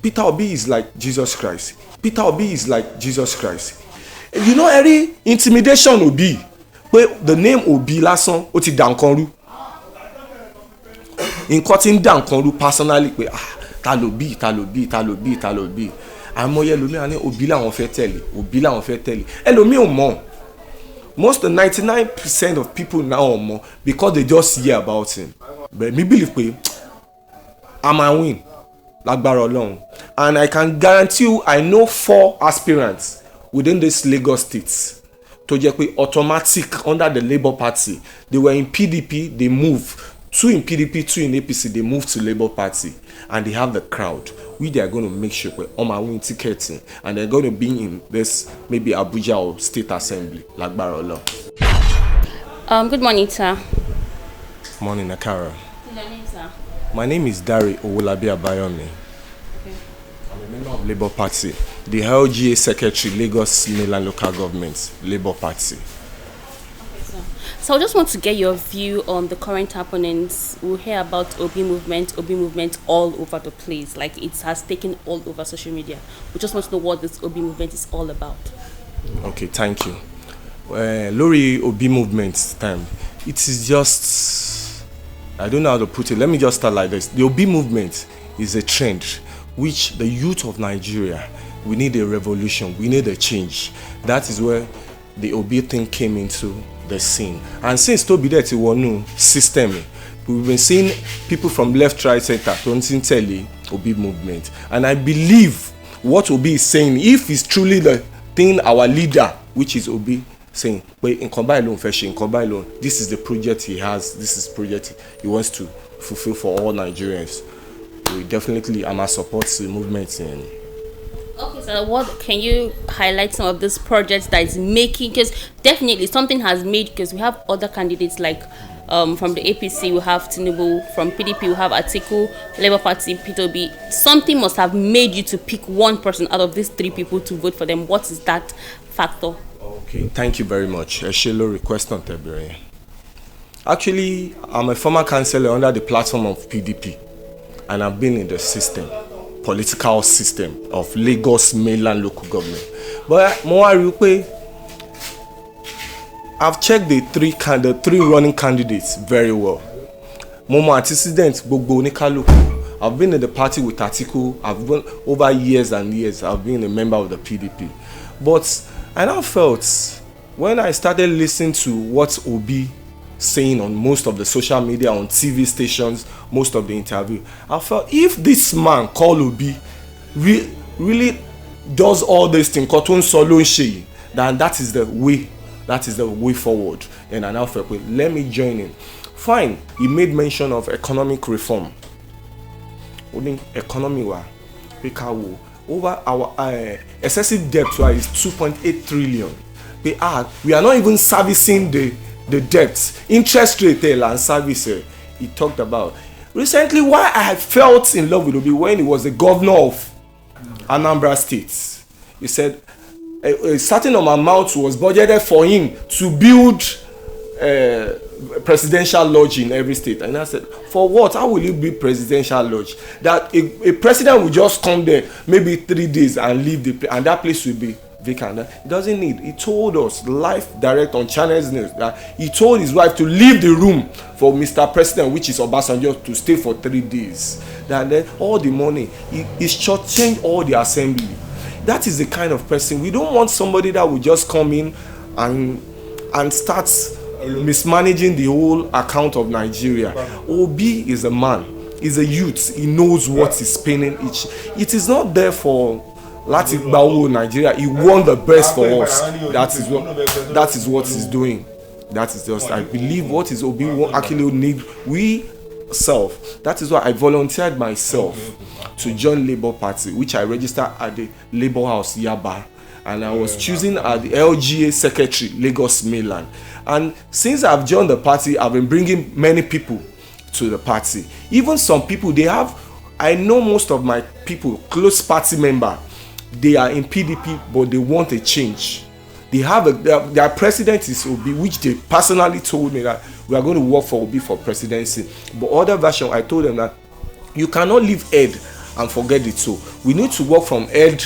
Peter Obi is like Jesus Christ. Peter Obi is like Jesus Christ. You know, every intimidation Obi, but the name Obi lásán ó ti dà nǹkan rú. Nǹkan tí ń dà nǹkan rú personally pé ta ló bí. Àmọ́ ẹlòmíì ní Obi làwọn fẹ́ tẹ̀lé. Ẹlòmíì ò mọ̀. Most 99% of people now ò mọ̀ because they just hear about him. But me believe pé I might win. Lágbára Ọlọ́run. And I can guarantee you I know 4 aspirants within this Lagos state tó jẹ́ pé automatic under the Labour Party. They were in PDP, they moved. 2 in PDP, 2 in APC, they moved to Labour Party. And they have the crowd. They are going to make sure on my win ticketing. And they're going to be in this, maybe Abuja or State Assembly. Lágbára Ọlọ́run. Good morning, sir. Morning, Akara. Good morning, sir. My name is Dari Owolabi Abayomi. Okay. I'm a member of Labour Party, the LGA Secretary, Lagos Mainland Local Government, Labour Party. Okay, sir. So I just want to get your view on the current happenings. We hear about Obi movement all over the place. Like it has taken all over social media. We just want to know what this Obi movement is all about. Okay, thank you. Lori Obi movement time, it is just, I don't know how to put it. Let me just start like this. The Obi movement is a trend which the youth of Nigeria, we need a revolution, we need a change. That is where the Obi thing came into the scene. And since Tobi Deti Wonu system, we've been seeing people from left, right, center, don't tell the Obi movement. And I believe what Obi is saying, if it's truly the thing our leader, which is Obi, saying, but in combine loan fashion, combine loan, this is the project he has, this is project he wants to fulfill for all Nigerians. We definitely support the movement. Okay, so what can you highlight some of these projects that is making? Because definitely something has made, because we have other candidates like from the APC we have Tinubu, from PDP we have Atiku, Labour Party, Peter Obi. Something must have made you to pick one person out of these 3 people to vote for them. What is that factor? Okay, thank you very much. A shallow request on Tebere. Actually, I'm a former councillor under the platform of PDP, and I've been in the system, political system of Lagos Mainland Local Government. But I've checked the 3 running candidates very well. Momo antecedent gbogbo onikaluku. I've been in the party with Atiku. I've been over years and years. I've been a member of the PDP. But I now felt when I started listening to what Obi saying on most of the social media, on TV stations, most of the interview, I felt if this man called Obi really does all this thing, then that is the way forward. And I now felt, well, let me join in. Fine, he made mention of economic reform. Economy over our excessive debt is 2.8 trillion. We are not even servicing the debts. Interest rate and service he talked about. Recently, why I felt in love with Obi when he was the governor of Anambra State. He said a certain amount was budgeted for him to build presidential lodge in every state. And I said, for what? How will you build presidential lodge? That a president will just come there maybe 3 days and leave the place, and that place will be vacant. He doesn't need. He told us live direct on Channels News that he told his wife to leave the room for Mr. President, which is Obasanjo, to stay for 3 days. That then all the money he's shortchanged all the assembly. That is the kind of person we don't want. Somebody that will just come in and start mismanaging the whole account of Nigeria. Obi is a man, is a youth. He knows what he's spending each. It is not there for Lati Bawo Nigeria. He won the best for us. That is what he's doing. That is just, I believe, what is Obi actually need. We self. That is why I volunteered myself to join Labour Party, which I registered at the Labour House Yaba, and I was choosing at the LGA Secretary, Lagos Mainland. And since I've joined the party, I've been bringing many people to the party. Even some people, I know most of my people, close party member, they are in PDP, but they want a change. They have their president is Obi, which they personally told me that we are going to work for Obi for presidency. But other version, I told them that you cannot leave head and forget the toe. We need to work from head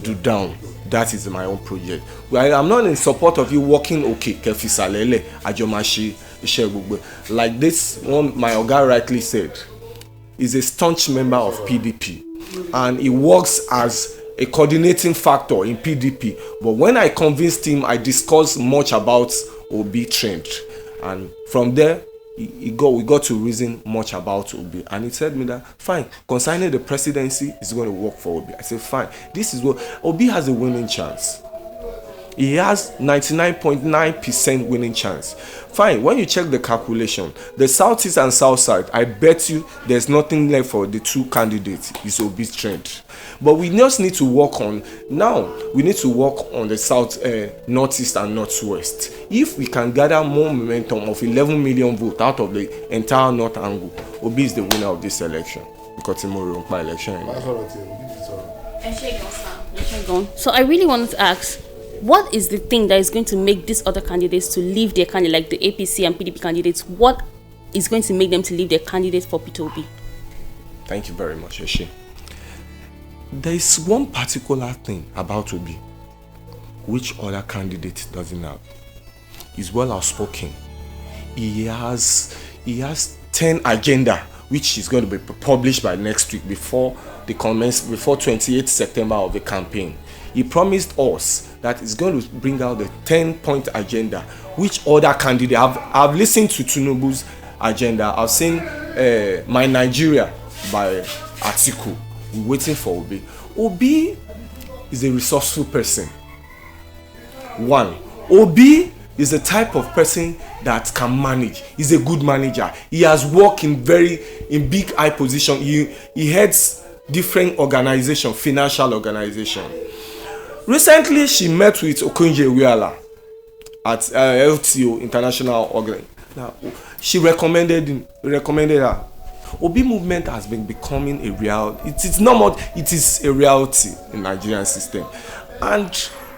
to down. That is my own project. I'm not in support of you working okay kefisalele ajomashi ishegugbe. Like this one my oga rightly said, is a staunch member of PDP and he works as a coordinating factor in PDP. But when I convinced him, I discussed much about Obi trend, and from there we got to reason much about Obi, and he said me that fine, concerning the presidency is going to work for Obi. I said fine, this is what Obi has a winning chance. He has 99.9% winning chance. Fine, when you check the calculation, the southeast and south side, I bet you there's nothing left for the two candidates. It's Obi's trend. But we just need to work on, now we need to work on the south, northeast and northwest. If we can gather more momentum of 11 million votes out of the entire north angle, Obi is the winner of this election. Because tomorrow by election. So I really wanted to ask, what is the thing that is going to make these other candidates to leave their candidate, like the APC and PDP candidates? What is going to make them to leave their candidate for Peter Obi? Thank you very much, Eshe. There is one particular thing about Obi which other candidate doesn't have. He's well outspoken. He has 10 agenda which is going to be published by next week before 28th September of the campaign. He promised us that he's going to bring out the 10-point agenda, which other candidate. I've listened to Tinubu's agenda. I've seen My Nigeria by Atiku. We're waiting for Obi. Obi is a resourceful person. One, Obi is the type of person that can manage. He's a good manager. He has worked in big high position. He heads different organization, financial organization. Recently, she met with Okonjo-Iweala at LTO International Organization. Now, she recommended her. Obi movement has been becoming a reality. It is a reality in Nigerian system. And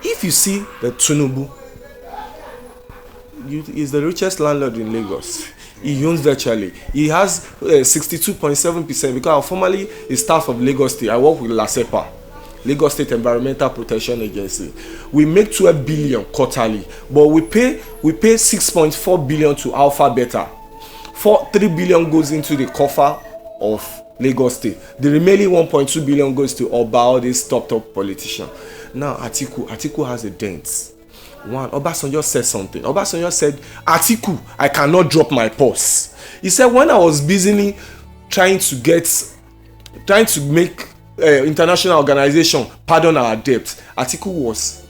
if you see the Tinubu, he is the richest landlord in Lagos. He owns virtually. He has 62.7% because I'm formerly a staff of Lagos State. I work with LASEPA, Lagos State Environmental Protection Agency. We make 12 billion quarterly, but we pay 6.4 billion to Alpha Beta. 3 billion goes into the coffer of Lagos State. The remaining 1.2 billion goes to all these top politicians. Now Atiku has a dent. One, Obasanjo said something. Obasanjo said, Atiku, I cannot drop my purse. He said, when I was busily trying to make international organization pardon our debt, Atiku was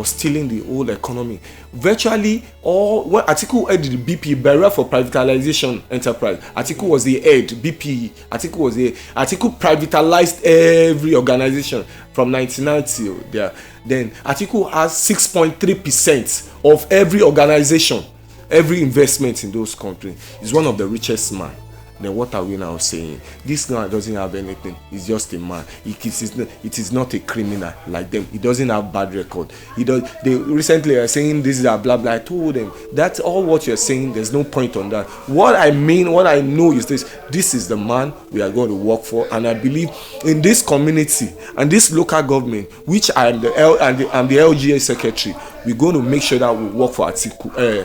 stealing the whole economy. Virtually when Atiku headed the BP, Barrier for Privatization Enterprise, Atiku was the head, BPE. Atiku privatized every organization from 1990 there. Then Atiku has 6.3% of every organization, every investment in those countries. He's one of the richest men. Then what are we now saying? This guy doesn't have anything. He's just a man. It is not a criminal like them. He doesn't have bad record. They recently are saying this is a blah blah. I told them that's all what you're saying. There's no point on that. What I know is this. This is the man we are going to work for, and I believe in this community and this local government, which I am the LGA secretary. We're going to make sure that we work for Atiku,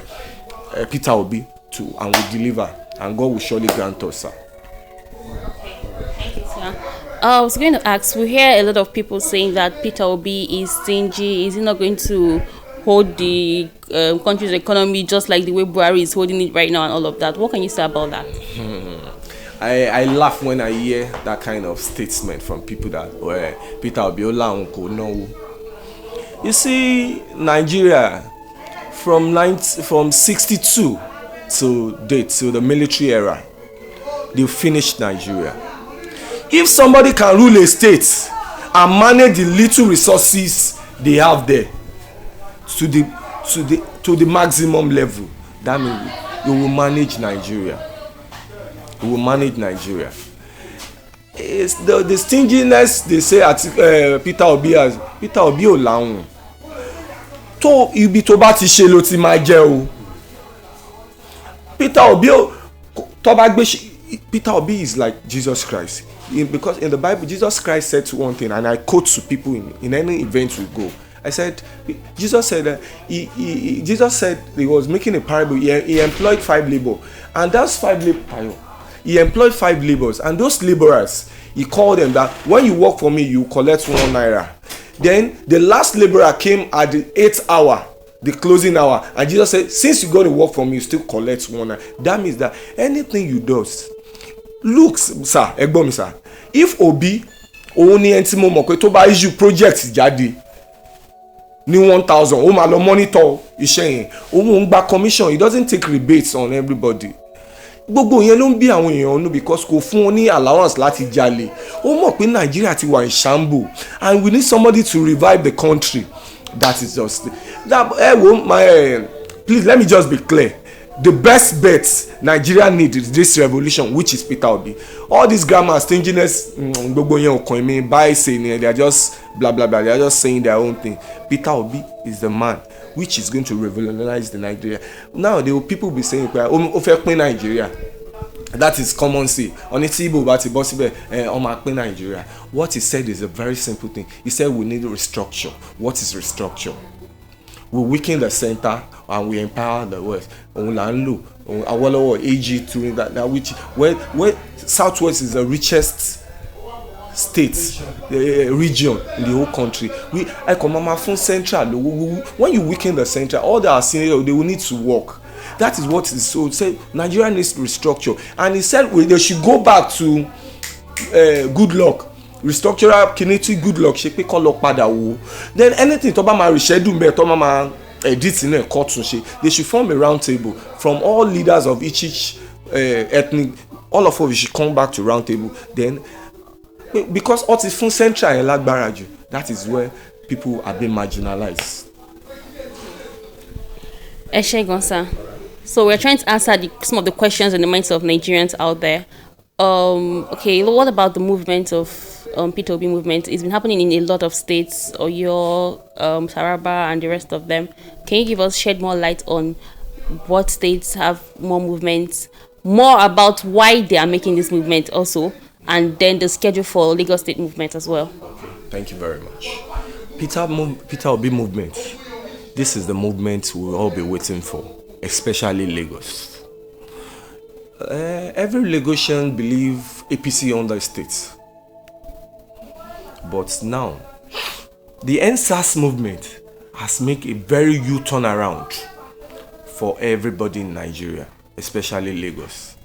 Peter Obi and we deliver. And God will surely grant us, sir. Okay, thank you, sir. I was going to ask, we hear a lot of people saying that Peter Obi is stingy. Is he not going to hold the country's economy just like the way Buhari is holding it right now and all of that? What can you say about that? I laugh when I hear that kind of statement from people that Peter Obi Ola no. You see, Nigeria from 62 to date, to the military era, they finished Nigeria. If somebody can rule a state and manage the little resources they have there to the maximum level, that means you will manage Nigeria. You will manage Nigeria. It's the stinginess they say at Peter Obi Olaun. To ibi tó bá ti ṣe ló ti máa jẹ o. Peter Obi is like Jesus Christ. because in the Bible, Jesus Christ said one thing, and I quote to people in any event we go. I said, Jesus said that Jesus said he was making a parable. He employed 5 laborers, and that's 5 laborers. He employed 5 laborers, and those laborers, he called them that when you work for me, you collect 1 naira. Then the last laborer came at the 8th hour, the closing hour, and Jesus said, since you go to work for me, you still collect 1 naira. That means that anything you do, look, sir, ẹ̀gbọ́n mi, sir, if Obi òun ni ẹni tí mo mọ̀ pé tó bá issue project jáde ní 1,000 ó máa lọ monitor iṣẹ́ yẹn, òun ń gba commission, he doesn't take rebates on everybody. Gbogbo yẹn ló ń bí àwọn èèyàn nú because kò fún wọn ní allowance láti jalè. Ó mọ̀ pé Nàìjíríà ti wà in shambles and we need somebody to revive the country. That is just that. Please let me just be clear. The best bet Nigeria needs is this revolution, which is Peter Obi. All these grammar stinginess, gbogbo yẹn ò kàn mí, báyìí ṣe ni, they are just blah blah blah, they are just saying their own thing. Peter Obi is the man which is going to revolutionize the Nigeria. Now there will people be saying ó fẹ́ pín Nigeria. That is common say. Oni tí Igbo bá ti bọ́ síbẹ̀ ó máa pín Nigeria. What he said is a very simple thing. He said we need restructure. What is restructure? We weaken the center and we empower the west. Òun là ń lò Awolowo AG2 that which where Southwest is the richest state region in the whole country. I come from central. When you weaken the central, all the seniors they will need to work. That is what is so. Say Nigeria needs restructure, and he said they should go back to good luck. Restructural kineti good luck ṣe pé kọ́ lọ padà wò. Then anything tó bá máa reschedule mbẹ́ tó máa edit in a court ṣe, they should form a round table from all leaders of each ethnic. All of us should come back to round table. Then because all is fún central yẹn lágbára jù, that is where people are being marginalized. Ẹ ṣé gan sir. So we're trying to answer some of the questions in the minds of Nigerians out there. Okay, what about the movement of P2B movement? It's been happening in a lot of states, Oyo, Taraba, and the rest of them. Can you shed more light on what states have more movements, more about why they are making this movement also, and then the schedule for Lagos State movement as well? Okay, thank you very much. P2B movement. This is the movement we'll all be waiting for, especially Lagos. Every Lagosian believe APC on the state. But now, the NSAS movement has made a very U-turn around for everybody in Nigeria, especially Lagos.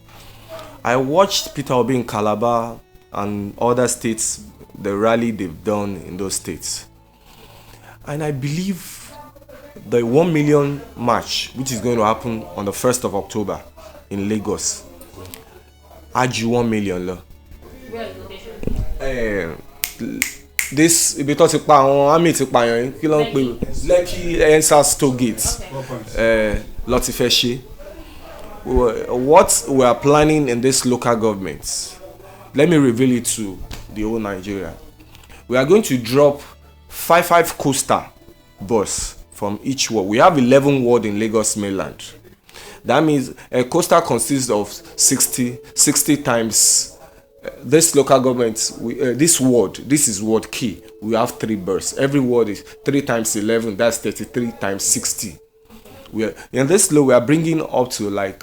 I watched Peter Obi in Calabar and other states, the rally they've done in those states. And I believe the 1 million march, which is going to happen on the 1st of October in Lagos, Aju 1 million. Where is the location? This ibi tó ti pa àwọn army ti pa yan kí ló ń pè Lekki Ensas toll gate ló ti fẹ́ ṣe. What we are planning in this local government, let me reveal it to the whole Nigeria. We are going to drop 5 coaster bus from each ward. We have 11 ward in Lagos mainland. That means a coaster consists of 60 times this local government. This ward, this is ward key. We have 3 bus. Every ward is 3 times 11. That's 33 times 60. In this law, we are bringing up to like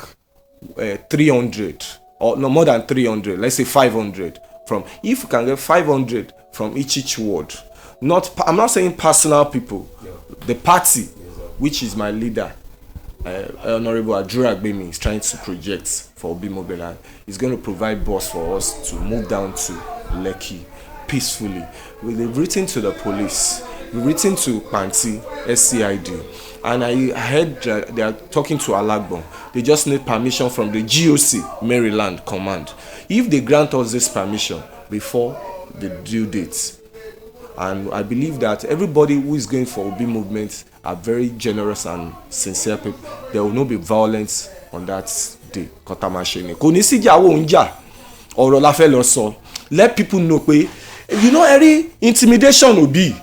300 or no more than 300. Let's say 500 from. If you can get 500 from each ward, I'm not saying personal people. The party, which is my leader, Honorable Adjura Agbemi, is trying to project for Obi Mobile. He's going to provide bus for us to move down to Lekki peacefully. We've written to the police, we've written to Panti, SCID, and I heard they are talking to Alagbon. They just need permission from the GOC, Maryland Command. If they grant us this permission before the due date, and I believe that everybody who is going for Obi movement are very generous and sincere people. There will not be violence on that day. Kò ní sí ìjà wo ń jà. Ọ̀rọ̀ la fẹ́ lọ sọ. Let people know pé every intimidation Obi,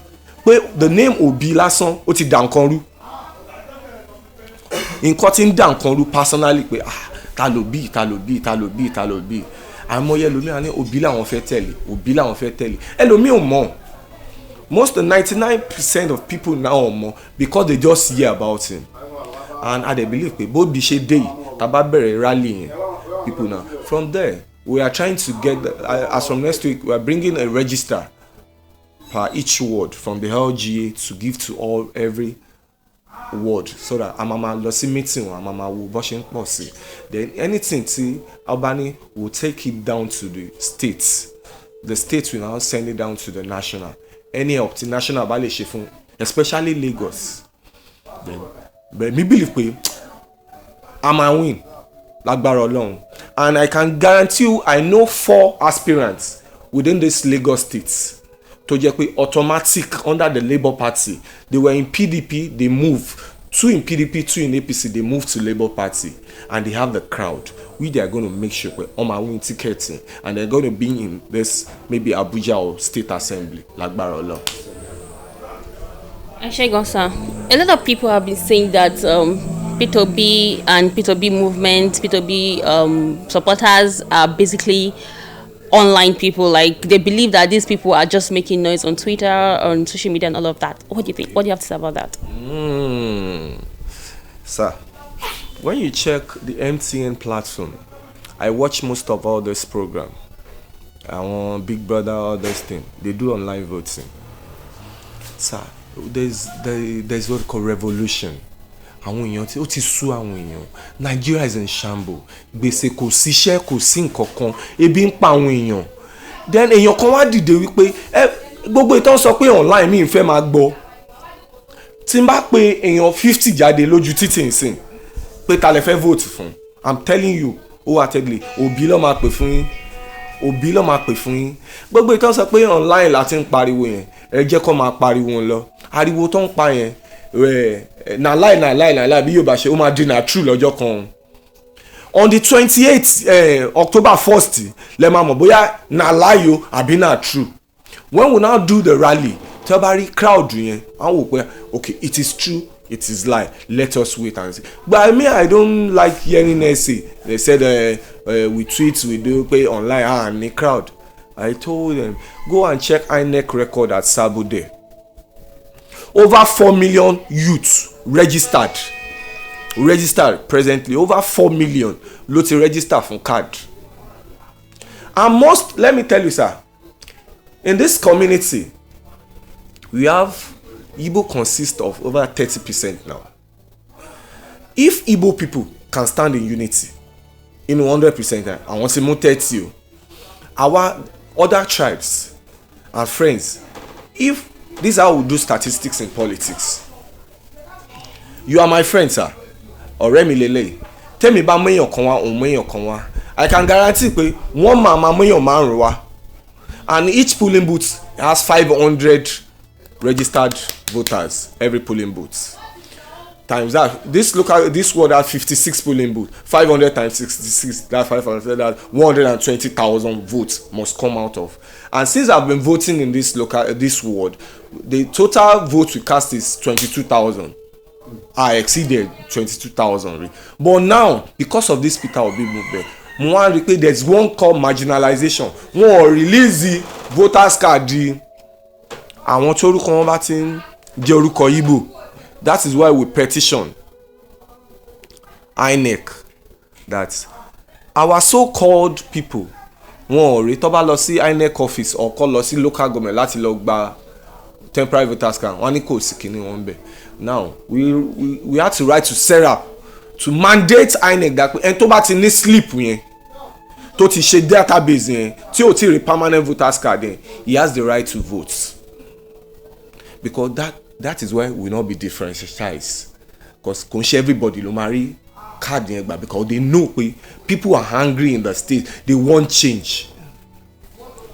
pé the name Obi lásán ó ti dà nǹkan rú. Nǹkan tí ń dà nǹkan rú personally pé ta ló bí. àmọ́yẹ ẹlòmíì á ní òbí làwọn fẹ́ tẹ̀lé ẹlòmíì ò mọ̀. Most 99% of people now mọ̀ because they just hear about him, and I dey believe pé bó bí ṣe dé yìí tá bá bẹ̀rẹ̀ rally yẹn people now from there we are trying to get as from next week we are bringing a register per each ward from the LGA to give to every ward so that amama lọ sí meeting amama wo bó ṣe ń pọ̀ sí, then anything tí Albani will take it down to the states will now send it down to the national, any help tí national bá lè ṣe fún especially Lagos, then but me believe pé I might win lágbára Ọlọ́run, and I can guarantee you I know 4 aspirants within this Lagos state tó jẹ́ pé automatic under the Labour Party. They were in PDP, they moved, 2 in PDP, 2 in APC, they moved to Labour Party, and they have the crowd. They are going to make sure pé wọ́n máa win ticketing, and they're going to be in this maybe Abuja or State Assembly lágbára Ọlọ́run. Sir, a lot of people have been saying that P2B and P2B movement, P2B supporters are basically online people. Like, they believe that these people are just making noise on Twitter, on social media and all of that. What do you think? What do you have to say about that? Sir, when you check the MTN platform, I watch most of all this program. I want Big Brother, all this thing. They do online voting. Sir, there's what we call revolution. Àwọn èèyàn tí ó ti sú àwọn èèyàn. Nigeria is in shambles. Gbèsè kò síṣẹ́ kò sí nǹkankan. Ebi ń pa àwọn èèyàn. Then èèyàn kan wá dìde wípé gbogbo ìtàn sọ pé online mi ń fẹ́ máa gbọ́. Tí n bá pe èèyàn 50 jáde lójú títì nsìn pé ta lẹ fẹ́ vote fún. I'm telling you wholeheartedly òbí ló máa pè fún yín. Gbogbo ìtàn sọ pé online láti ń pariwo yẹn. Ẹ jẹ́ kó máa pariwo lọ. Ariwo tó ń pa yẹn na lie bí yóò bá ṣe ó máa di na true lọ́jọ́ kan. On the 28th October 1st lẹ máa mọ̀ bóyá na lie o àbí na true. When we now do the rally tí wọ́n bá rí crowd yẹn wọ́n wò pé okay it is true it is lie, let us wait and see. But I don't like hearing essay. They said we tweet we do pay online and the crowd. I told them go and check INEC record at Saturday. Over 4 million youths registered presently. Over 4 million ló ti register for card. And let me tell you, sir, in this community, we have Igbo consist of over 30% now. If Igbo people can stand in unity, in 100%, I want to move 30. Our other tribes and friends, if this is how we do statistics in politics. You are my friend, sir. Ọ̀rẹ́ mi lele. Tell me bá mẹ́yàn kan wá, òun mẹ́yàn kan wá. I can guarantee pé wọ́n máa mẹ́yàn márùn wá. And each polling booth has 500 registered voters. Every polling booth. Times that, this ward has 56 polling booths. 500 times 66, that's 500. That's 120,000 votes must come out of. And since I've been voting in this ward, the total votes we cast is 22,000. I exceeded 22,000. But now, because of this Peter Obi movement, there's one called marginalization. Wọ́n release the voters card. Àwọn tó orúkọ wọn bá ti ń jẹ́ orúkọ Igbo. That is why we petition INEC that our so-called people wọ́n rí tó bá lọ sí INEC office or kó lọ sí local government láti lọ gba temporary voters card wọ́n ní kò sí kíní wọn bẹ̀. Now we had to write to Sarah to mandate INEC that ẹni tó bá ti ní slip yẹn tó ti ṣe database yẹn tí ò ti rí permanent voters card yẹn he has the right to vote, because that is why we not be differentiated, because kò ń ṣe everybody ló máa rí card yẹn gbà, because they know pé people are hungry in the state, they want change.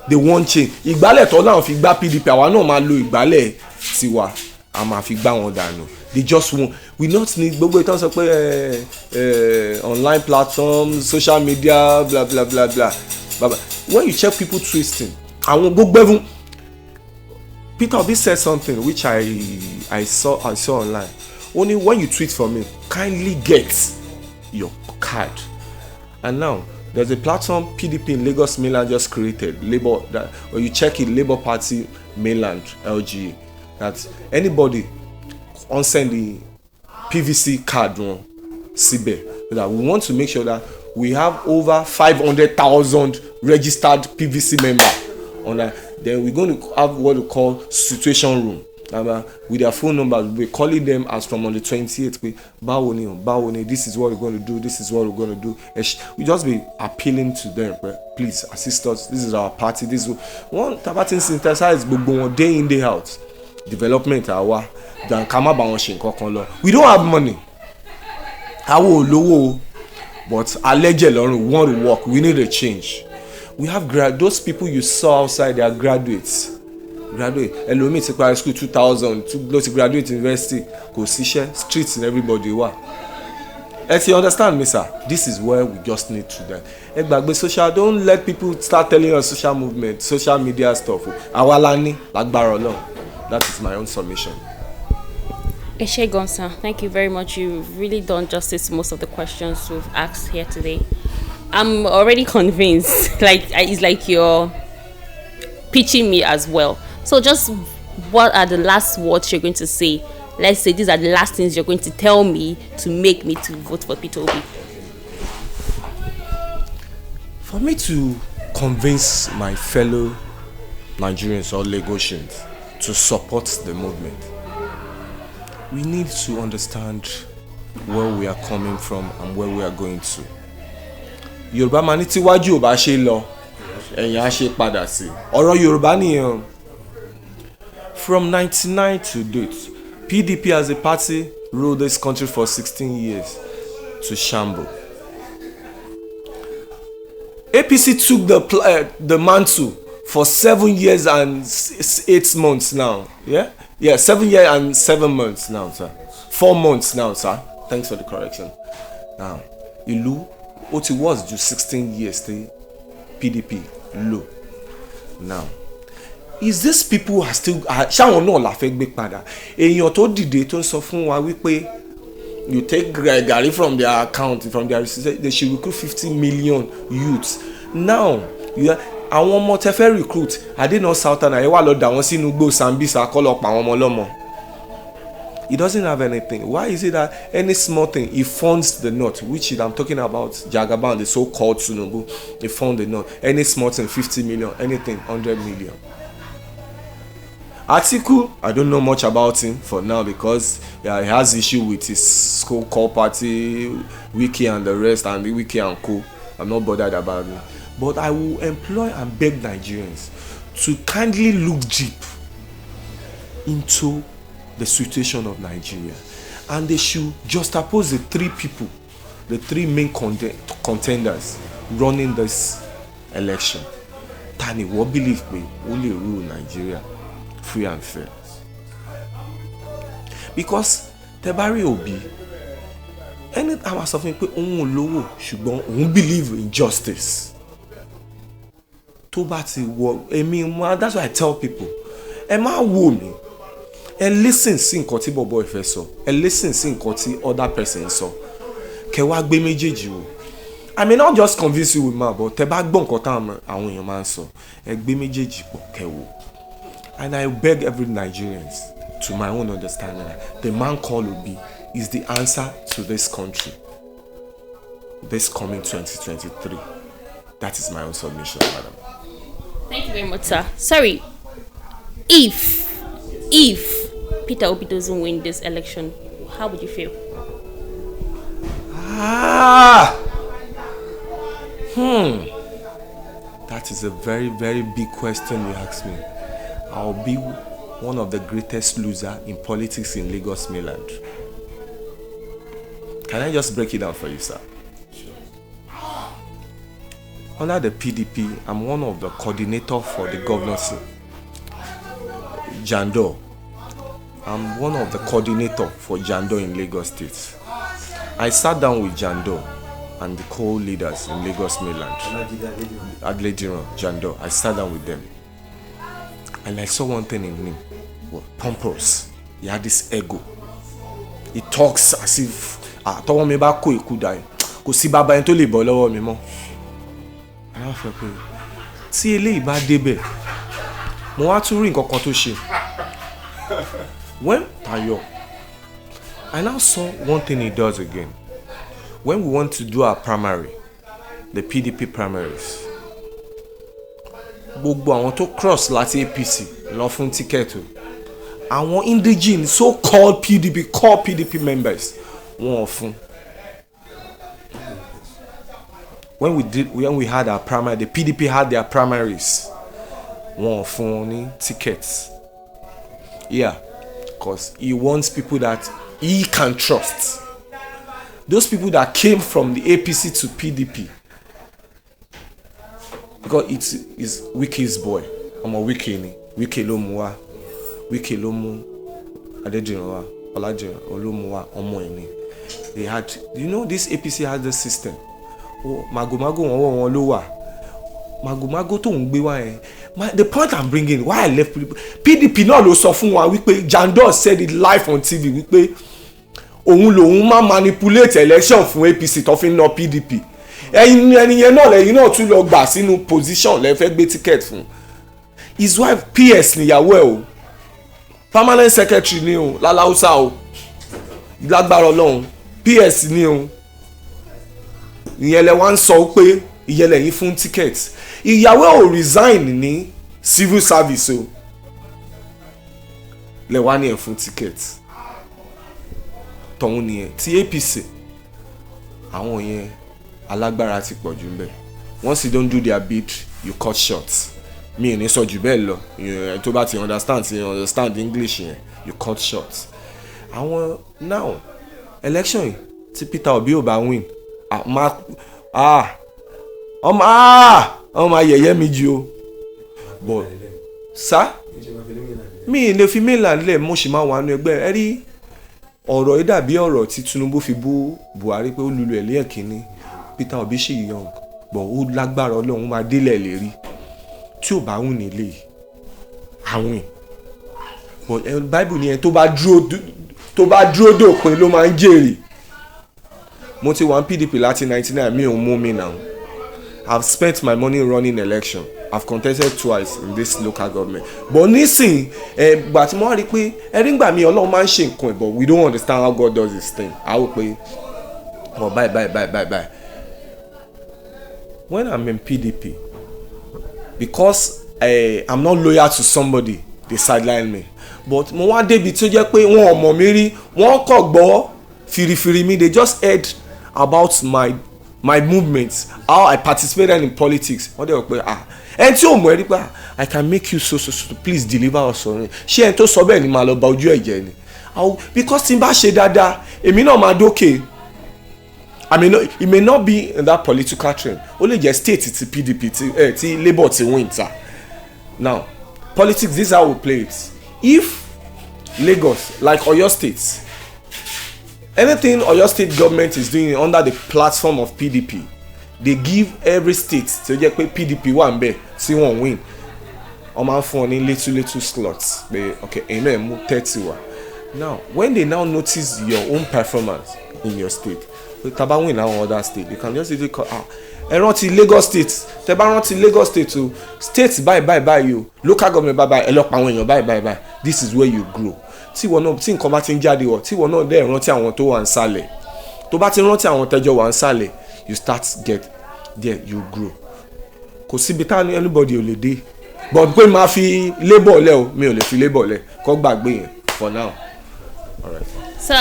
Ìgbálẹ̀ tó náà fi gbá PDP àwa náà máa lo ìgbálẹ̀ tiwa a máa fi gbá wọn dànù. They just want, we not need gbogbo ìtàn sọ pé online platforms, social media, blah blah blah blah. But when you check people twisting, àwọn gbogbo even Peter Obi said something which I saw online. Only when you tweet for me, kindly get your card. And now There's a platform PDP in Lagos Mainland just created, Labour, that when you check it, Labour Party Mainland, LGA, that anybody on send the PVC card on Sibe, that we want to make sure that we have over 500,000 registered PVC members on that. Then we're going to have what we call situation room. With their phone numbers, we're calling them as from on the 28th. Bawoni, this is what we're going to do. This is what we're going to do. We just be appealing to them. Please assist us. This is our party. This is one tabatin synthesize day in day out. Development our than kama bawon shin. We don't have money. But allegedly we want to work. We need a change. We have those people you saw outside. They are graduates. Elomi ti parí school 2000 ló ti graduate university kò síṣẹ́ streets and everybody wà. You understand me, sir? This is where we just need to do. Ẹ gbàgbé social, don't let people start telling us social movement, social media stuff. Àwa la ní lágbára Ọlọ́run. That is my own submission. Eshe Gonsa, thank you very much. You've really done justice to most of the questions we've asked here today. I'm already convinced. It's like you're pitching me as well. So just what are the last words you're going to say? Let's say these are the last things you're going to tell me to make me to vote for Peter Obi. For me to convince my fellow Nigerians or Lagosians to support the movement, we need to understand where we are coming from and where we are going to. Yorùbá máa ní tíwájú ò bá ṣe lọ, ẹ̀yìn á ṣe padà sí. Ọ̀rọ̀ Yorùbá nìyẹn. From 1999 to date, PDP as a party ruled this country for 16 years to shamble. APC took the mantle for 7 years and 8 months now. Yeah, 7 years and 7 months now, sir. 4 months now, sir. Thanks for the correction. Now, Ilu, what it was just 16 years, the PDP low. Now, is these people are still ṣáwọn náà la fẹ́ gbé padà èèyàn tó dìde tó ń sọ fún wa wípé you take Gary from their account from their they should recruit 50 million youths now àwọn ọmọ tẹ́ fẹ́ recruit adena southern ẹ wá lọ dà wọ́n sínú igbó Sambisa kọlọ pa àwọn ọmọ ọlọ́mọ. He doesn't have anything. Why is it that any small thing he funds the north, which I'm talking about Jagaban, the so-called Tinubu, he fund the north. Any small thing, 50 million, anything, 100 million. Atiku, I don't know much about him for now because he has issue with his so-called party, Wiki and the rest, and the Wiki and Co. I'm not bothered about it. But I will employ and beg Nigerians to kindly look deep into the situation of Nigeria, and they should juxtapose the three people, the three main contenders running this election. Tani, what believe me, only rule Nigeria free and fair. Because Tebari Obi, anytime I something pé òun olówó ṣùgbọ́n òun believe in justice. Tó bá ti wọ èmi, that's why I tell people, ẹ má wò mí. And listen sí nǹkan tí bọ̀bọ̀ ìfẹ́ sọ. And listen sí nǹkan tí other person sọ. Kẹ́ wá gbé méjèèjì wò. I may not just convince you with my, but tẹ́ bá gbọ́ nǹkan táwọn àwọn èèyàn máa ń sọ. Ẹ gbé méjèèjì pọ̀ kẹ́ wò. And I beg every Nigerians, to my own understanding, the man called Obi is the answer to this country. This coming 2023. That is my own submission, madam. Thank you very much, sir. Sorry. If Peter Obi doesn't win this election, how would you feel? That is a very, very big question you ask me. I'll be one of the greatest losers in politics in Lagos Mainland. Can I just break it down for you, sir? Sure. Under the PDP, I'm one of the coordinators for the governorship. Jando. I'm one of the coordinators for Jando in Lagos State. I sat down with Jando and the co-leaders in Lagos Mainland. Adlediran, Jando. I sat down with them. And I saw one thing in him. Well, pompous. He had this ego. He talks as if towo mi ba ko iku dai. Kò sí baba en tó lè bọ́ lọ́wọ́ mi mọ́. wá fẹ́ pé tí eléyìí bá débẹ̀ mo wá tún rí nǹkan kan tó ṣe when Tayo I now saw one thing he does again when we want to do our primary the PDP primaries gbogbo àwọn tó cross láti APC lọ fún tíkẹ́ẹ̀tì àwọn indigene so-called PDP members wọn ò fún. When we had our primary, the PDP had their primaries. One for any tickets. Yeah, because he wants people that he can trust. Those people that came from the APC to PDP. Because it is Wiki's boy. I'm a Wiki. Wiki Lomua. Wiki Lomu. Adejinowa. Olaje Olomua. Omoini. They had, you know, this APC had the system. Magomago wọn ló wà Magomago tó ń gbé wá yẹn the point I'm bringing why I left PDP náà ló sọ fún wa wípé Jandor said it live on TV wípé òun lòun máa manipulate election fún APC tó fi ń ná PDP ẹni yẹn náà lẹ́yìn náà tún lọ gbà sínú position lẹ fẹ́ gbé ticket fún his wife PS níyàwó ẹ̀ o permanent secretary ni o lálàúsá o lágbára Ọlọ́run PS ni o ìyẹn lẹ wá ń sọ pé ìyẹn lẹ́yìn fún ticket ìyàwó ò resign ní civil service o lẹ wá ní ẹ̀ fún ticket tọ̀hún nìyẹn ti APC àwọn yẹn alágbára ti pọ̀ jù ń bẹ̀ once you don't do their bid you cut short mi ò ní sọ jù bẹ́ẹ̀ lọ tó bá ti understand English yẹn you cut short àwọn now election yìí tí Peter Obi ò bá win ọmọ ayẹyẹ mi jí o but sá mi lè fi mainland lẹ̀ mo sì máa wà nínú ẹgbẹ́ ẹ rí ọ̀rọ̀ yìí dàbí ọ̀rọ̀ tí Tinubu fi bú Buhari pé ó lulu ẹ̀ lẹ́yìn kínní Peter Obi ṣì young but ó lágbára Ọlọ́run máa délẹ̀ lérí tí ò bá wùn nílé àwìn but Bible ni ẹ tó bá dúró dòpin ló máa ń jèrè. Mo ti wà ní PDP láti 1999 mi ò mú mi now. I've spent my money running election. I've contested twice in this local government. But nísìn gbà tí mo wá rí pé ẹ̀rí ngbà mi Ọlọ́run máa ń ṣe nǹkan ẹ̀ but we don't understand how God does his thing. I will pay bye. When I'm in PDP because I'm not loyal to somebody they sideline me. But mo wá débi tó jẹ́ pé wọn ò mọ̀ mi rí wọ́n kọ̀ gbọ́ firifiri mi they just heard about my movements how I participated in politics wọ́n dẹ̀ wọ́n pé ẹni tí ò mọ̀ ẹ́ rí pé I can make you so please deliver us on it ṣé ẹni tó sọ bẹ́ẹ̀ ni màá lọ bà ojú ẹ̀ jẹ́ ni because tí n bá ṣe dáadáa èmi náà máa dókè I mean it may not be in that political trend ó lè jẹ́ state ti PDP ti Labour ti win ta now politics this is how we play it if Lagos like Oyo State anything Oyo State government is doing under the platform of PDP they give every state tó jẹ́ pé PDP wà ńbẹ̀ tí wọ́n win wọ́n máa ń fún ọ ní little slots pé okay ẹ̀yin náà ẹ̀ mú 30 wá now when they now notice your own performance in your state tá bá win àwọn other state they can just easily call ẹ rántí Lagos State tẹ́ bá rántí Lagos State o state báyìí o local government báyìí ẹ lọ pa àwọn èèyàn báyìí this is where you grow tí wọn náà tí nǹkan bá ti ń jáde wọ tí wọn náà dẹ̀ rántí àwọn tó wà ń sálẹ̀ tó bá ti rántí àwọn tẹ́jọ́ wà ń sálẹ̀ you start get there you grow kò síbi táwọn anybody ò lè dé but pé máa fi labour lẹ̀ o mi ò lè fi labour lẹ̀ kó gbàgbé yẹn for now. All right. So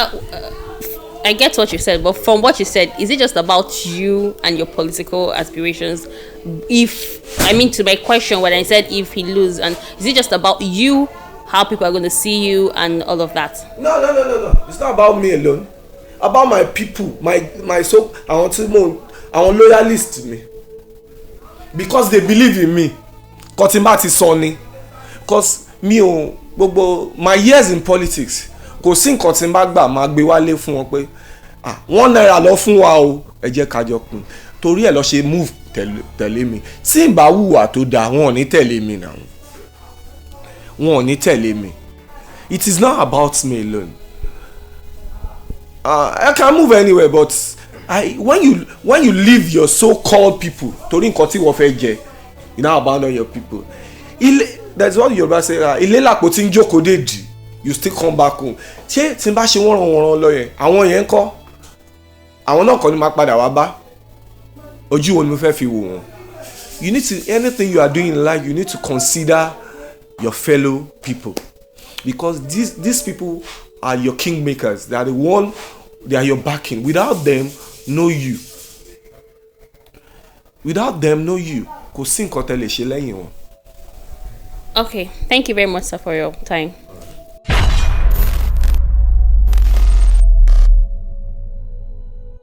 I get what you said, but from what you said, is it just about you and your political aspirations? To my question, when I said if he lose, and is it just about you, how people are going to see you, and all of that? No. It's not about me alone. About my people, my so I want loyalists me because they believe in me. Kotimbati Sony, because me my years in politics. Kò sí nǹkan tí n bá gbà máa gbé wálé fún wọn pé $1 lọ fún wa o ẹ jẹ́ ká jọ pín torí ẹ̀ lọ ṣe move tẹ̀lé mi tí n bá hùwà tó dáa wọn ò ní tẹ̀lé mi náà wọn ò ní tẹ̀lé mi it is not about me alone I can move anywhere but when you leave your so-called people torí nǹkan tí wọ́n fẹ́ jẹ, you now abandon your people. That's what Yorùbá say, ilé làpò tí ń jókòó dé dì, you still come back home. Ṣé tí n bá ṣe wọ́n lọ yẹn, àwọn yẹn ń kọ́, àwọn náà kọ́ ni máa padà wá bá, ojú wo ni mo fẹ́ fi wò wọ́n. You need to, anything you are doing in life, you need to consider your fellow people, because these people are your kingmakers. They are the one, they are your backing. Without them, no you. Without them, no you. Kò sí nǹkan tẹ́ lè ṣe lẹ́yìn wọn. Okay, thank you very much, sir, for your time.